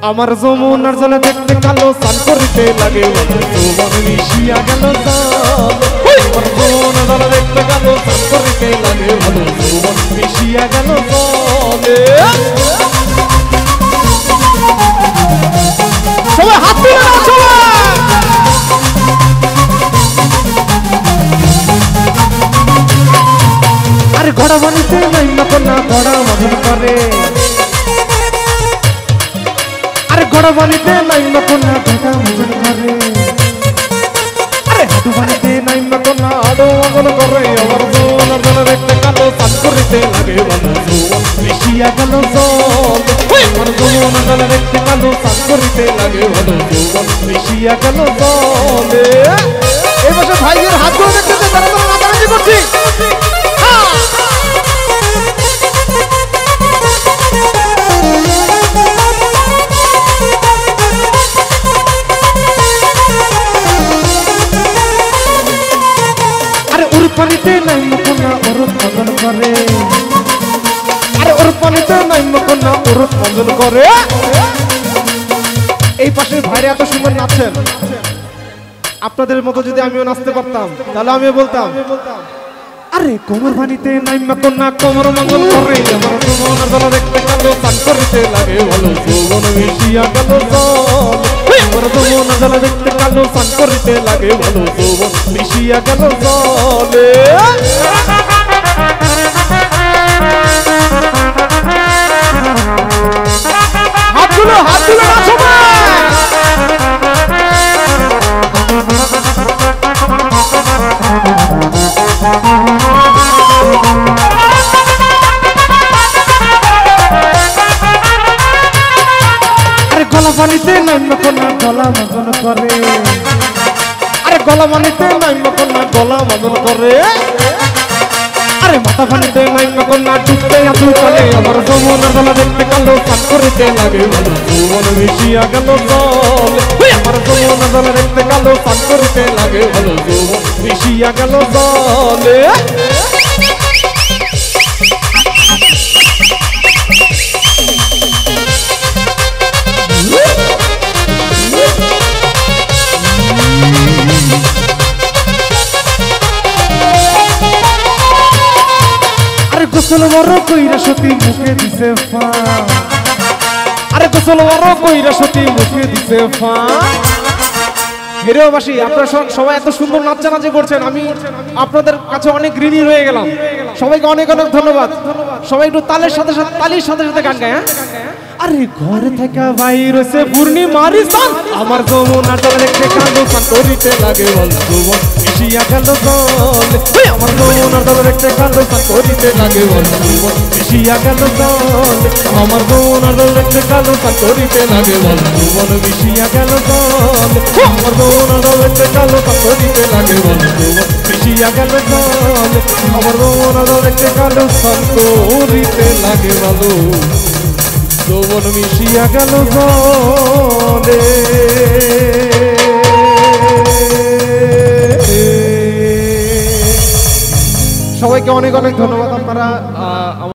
আমার যমুনার জলে দেখতে কালো স্নান করিতে লাগে যৌবন মিশিয়া গেল আমার যমুনার জলে দেখতে কালো স্নান করিতে লাগে যৌবন মিশিয়া গেল সবাই হাত তুলে নাচো আরে ঘোড়া বানিতে নাই না ঘোড়া মদন করে আরে ঘোড়া বানিতে নাই না ঘোড়া মদন করে আরে হাঁটু বানিতে নাই না হাঁটু মদন করে আমার যৌবনের জলে দেখতে কালো স্নান করিতে লাগে যৌবন মিশিয়া গেল আমার যৌবনের জলে দেখতে কালো স্নান করিতে লাগে যৌবন মিশিয়া গেল এই বছর ভাইয়ের হাত ধরে দেখতে তারা তো নাচানাচি করছি পানিতে নাই মকনা ওরত মদন করে আরে ওর পানিতে নাই মকনা ওরত মদন করে এই পাশের ভাইরা এত সুন্দর নাচছেন আপনাদের মতো যদি আমিও নাচতে পারতাম তাহলে আমিও বলতাম আরে কোমর পানিতে নাই মকনা কোমর মদন করে আমার যৌবনের জলে দেখতে কালো স্নান করিতে লাগে যৌবন মিশিয়া গেল আমার যৌবনের জলে দেখতে কালো স্নান করিতে লাগে যৌবন মিশিয়া গেল হাতগুলো নাচো গলা পানিতে নাই মকনা গলা মদন করে আরে গলা পানিতে নাই মকনা গলা মদন করে আরে মাথা পানিতে নাই মকনা ডুবতে আঁচু চলে আমার যমুনার জলে দেখতে কালো স্নান করিতে লাগে যৌবন মিশিয়া গেল আমার যমুনার জলে দেখতে কালো স্নান করিতে লাগে যৌবন মিশিয়া গেল গোসল বড় কইরা সতী মুখে দিছে ফা আরে গোসল বড় কইরা সতী মুখে দিছে ফা হেরেওবাসী আপনারা সবাই এত সুন্দর নাচানাচি করছেন আমি আপনাদের কাছে অনেক ঋণী রয়ে গেলাম সবাইকে অনেক অনেক ধন্যবাদ সবাই একটু তালির সাথে গান গায় আরে ঘরে থেকে বাইর হইছে পূর্ণিমার চাঁদ আমার যমুনার জলে দেখতে কালো স্নান করিতে লাগে যৌবন মিশিয়া গেল আমার যমুনার জলে দেখতে কালো স্নান করিতে লাগে যৌবন মিশিয়া গেল আমার যমুনার জলে দেখতে কালো স্নান করিতে লাগে যৌবন মিশিয়া গেল আমার যমুনার জলে দেখতে কালো স্নান করিতে লাগে যৌবন মিশিয়া গেল আমার যমুনার জলে দেখতে কালো স্নান করিতে লাগে যৌবন মিশিয়া গেল সবাইকে অনেক অনেক ধন্যবাদ আপনারা